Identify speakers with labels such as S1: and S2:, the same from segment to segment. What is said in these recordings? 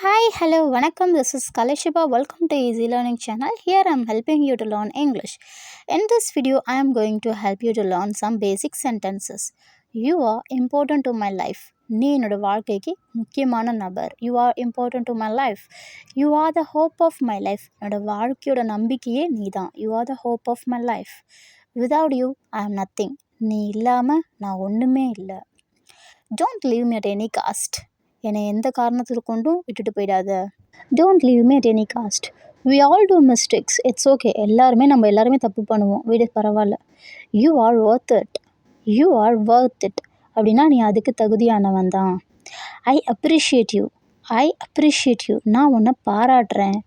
S1: Hi, hello, vanakkam. This is Kalashiba. Welcome to Easy Learning channel. Here I am helping you to learn English. In this video, I am going to help you to learn some basic sentences. You are important to my life. நீ என்னோட வாழ்க்கைக்கு முக்கியமான நபர். You are important to my life. You are the hope of my life. என்னோட வாழ்க்கையோட நம்பிக்கையே நீ தான். You are the hope of my life. Without you, I am nothing. நீ இல்லாமல் நான் ஒன்றுமே இல்லை. Don't leave me at any cost. என்னை எந்த காரணத்தில் கொண்டும் விட்டுட்டு போயிடாத. Don't leave me at any cost. We all do mistakes. It's okay. நம்ம எல்லாருமே தப்பு பண்ணுவோம். விடு பரவாயில்ல. You are worth it. You are worth it. அப்படின்னா நீ அதுக்கு தகுதியானவன் தான். I appreciate you. I appreciate you. நான் உன்னை பாராட்டுறேன்.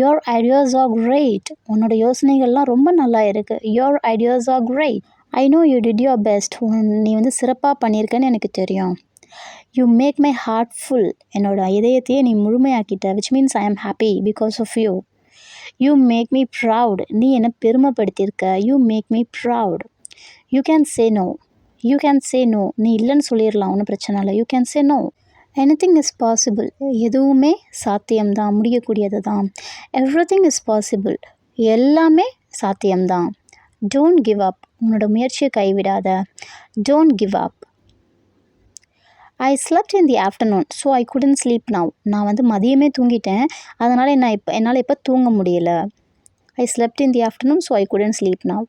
S1: Your ideas are great. உன்னோட யோசனைகள்லாம் ரொம்ப நல்லா இருக்குது. Your ideas are great. I know you did your best. நீ சிறப்பாக பண்ணியிருக்கேன்னு எனக்கு தெரியும். You make my heart full. என்னோட இதயத்தையே நீ முழுமையாக்கிட்ட. Which means I am happy because of you. You make me proud. நீ என்னை பெருமைப்படுத்தியிருக்க. You make me proud. You can say no. You can say no. நீ இல்லைன்னு சொல்லிடலாம், ஒன்றும் பிரச்சனை இல்லை. You can say no. Anything is possible. எதுவுமே சாத்தியம்தான், முடியக்கூடியது தான். Everything is possible. எல்லாமே சாத்தியம்தான். Don't give up. உன்னோட முயற்சியை கைவிடாத. Don't give up. I slept in the afternoon, so I couldn't sleep now. நான் மதியமே தூங்கிட்டேன், அதனால் என்னால் இப்போ தூங்க முடியல. I slept in the afternoon, so I couldn't sleep now.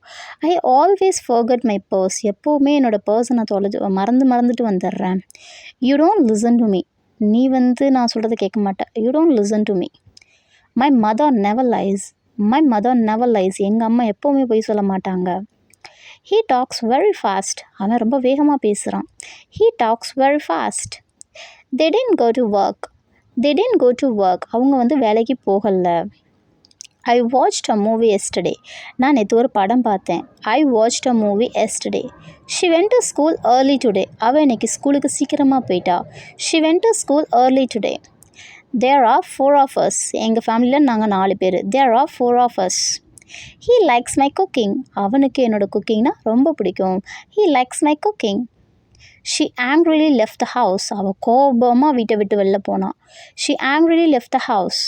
S1: I always forget my purse. எப்போவுமே என்னோட பர்ஸை நான் மறந்துட்டு வந்துடுறேன். You don't listen to me. நீ நான் சொல்கிறத கேட்க மாட்டேன். You don't listen to me. My mother never lies. My mother never lies. எங்கள் அம்மா எப்போவுமே பொய் சொல்ல மாட்டாங்க. He talks very fast. அவன் ரொம்ப வேகமாக பேசுகிறான். He talks very fast. They didn't go to work. They didn't go to work. அவங்க வேலைக்கு போகல. I watched a movie yesterday. நான் நேற்று ஒரு படம் பார்த்தேன். I watched a movie yesterday. She went to school early today. அவள் இன்னைக்கு ஸ்கூலுக்கு சீக்கிரமாக போயிட்டா. She went to school early today. There are 4 of us. எங்கள் ஃபேமிலியில் நாங்கள் 4 பேர். There are 4 of us. He likes my cooking. அவனுக்கு என்னோட குக்கிங்னா ரொம்ப பிடிக்கும். He likes my cooking. She angrily left the house. அவள் கோபமாக வீட்டை விட்டு வெளில போனான். She angrily left the house.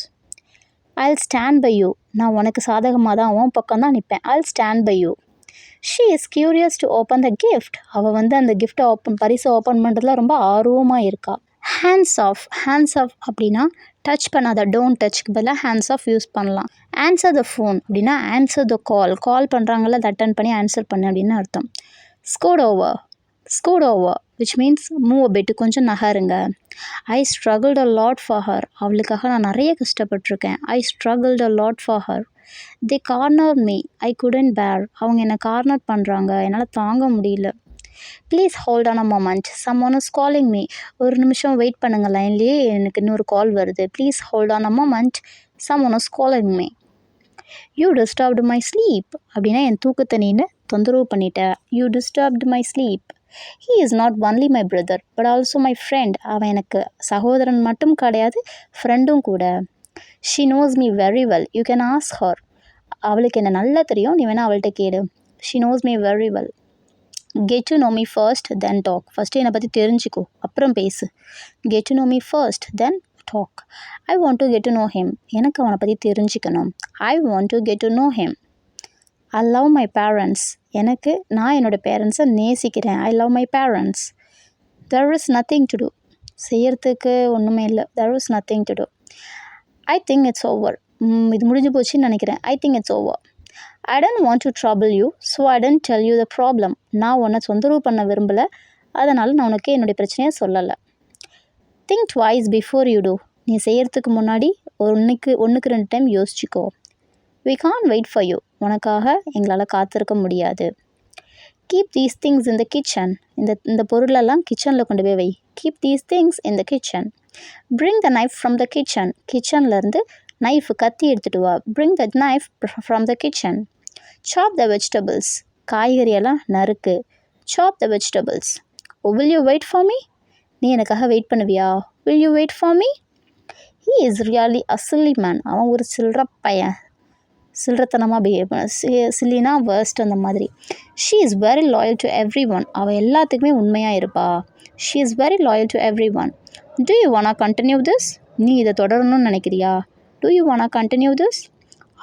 S1: I'll stand by you. நான் உனக்கு சாதகமாக தான் உன் பக்கம் தான் நிற்பேன். I'll stand by you. She is curious to open the gift. அவள் அந்த கிஃப்ட்டை பரிசை ஓப்பன் பண்ணுறதுல ரொம்ப ஆர்வமாக இருக்கா. Hands off. ஹேண்ட்ஸ் ஆஃப் அப்படின்னா டச் பண்ணாத. டோன்ட் டச்சுக்கு பதிலாக ஹேண்ட்ஸ் ஆஃப் யூஸ் பண்ணலாம். ஆன்சர் த ஃபோன் அப்படின்னா ஆன்சர் த கால். கால் பண்ணுறாங்கள, அதை அட்டன் பண்ணி ஆன்சர் பண்ணு அப்படின்னு அர்த்தம். Scoot over. Scoot over which means move a bit. கொஞ்சம் நகருங்க. I struggled a lot for her. அவளுக்காக நான் நிறைய கஷ்டப்பட்டிருக்கேன். I struggled a lot for her. They corner me. I couldn't bear. அவங்க என்னை கார்னர் பண்ணுறாங்க, என்னால் தாங்க முடியல. Please hold on a moment. சம்மோன் is calling me. ஒரு நிமிஷம் வெயிட் பண்ணுங்கள் லைன்லேயே, எனக்கு இன்னொரு கால் வருது. Please hold on a moment. சம்மோன் is calling me. You disturbed my sleep அப்படின்னா என் தூக்கத்தை நீ தொந்தரவு பண்ணிட்ட. You disturbed my sleep. He is not only my brother but also my friend. அவன் எனக்கு சகோதரன் மட்டும் கிடையாது, ஃப்ரெண்டும் கூட. She knows me very well. You can ask her. அவளுக்கு என்ன நல்லா தெரியும், நீ வேணால் அவள்கிட்ட கேடு. She knows me very well. Get to know me first then talk. First என்னை பற்றி தெரிஞ்சுக்கோ, அப்புறம் பேசு. Get to know me first then talk. I want to get to know him. எனக்கு அவனை பற்றி தெரிஞ்சுக்கணும். I want to get to know him. I love my parents. நான் என்னோடய பேரண்ட்ஸை நேசிக்கிறேன். I love my parents. There is nothing to do. செய்யறதுக்கு ஒன்றுமே இல்லை. There is nothing to do. I think it's over. இது முடிஞ்சு போச்சுன்னு நினைக்கிறேன். I think it's over. I don't want to trouble you, so I didn't tell you the problem. நான் உன்னை தொந்தரவு பண்ண விரும்பலை, அதனால் நான் உனக்கு என்னுடைய பிரச்சனையை சொல்லலை. Think twice before you do. நீ செய்யறதுக்கு முன்னாடி ஒன்றுக்கு 2 time யோசிச்சுக்கோ. We can't wait for you. உனக்காக எங்களால் காத்திருக்க முடியாது. Keep these things in the kitchen. இந்த பொருளெல்லாம் கிச்சனில் கொண்டு போய் வை. Keep these things in the kitchen. Bring the knife from the kitchen. கிச்சன்லேருந்து நைஃப், கத்தி எடுத்துகிட்டு வா. Bring the knife from the kitchen. Chop the vegetables. காய்கறியெல்லாம் நறுக்கு. Chop the vegetables. Will you wait for me? நீ எனக்காக வெயிட் பண்ணுவியா? Will you wait for me? He is really a silly man. அவன் ஒரு சில்லற பையன். சில்லறத்தனமாக பிஹேவ் பண்ண. சில்லினா வேர்ஸ்ட் அந்த மாதிரி. She is very loyal to everyone. அவள் எல்லாத்துக்குமே உண்மையாக இருப்பா. She is very loyal to everyone. Do you wanna continue this? நீ இதை தொடரணும்னு நினைக்கிறியா? Do you wanna continue this?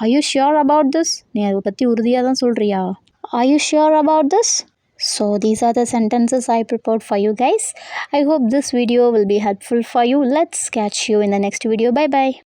S1: Are you sure about this? நீ அதை பற்றி உறுதியாக தான் சொல்கிறியா? Are you sure about this? So these are the sentences I prepared for you guys. I hope this video will be helpful for you. Let's catch you in the next video. Bye bye.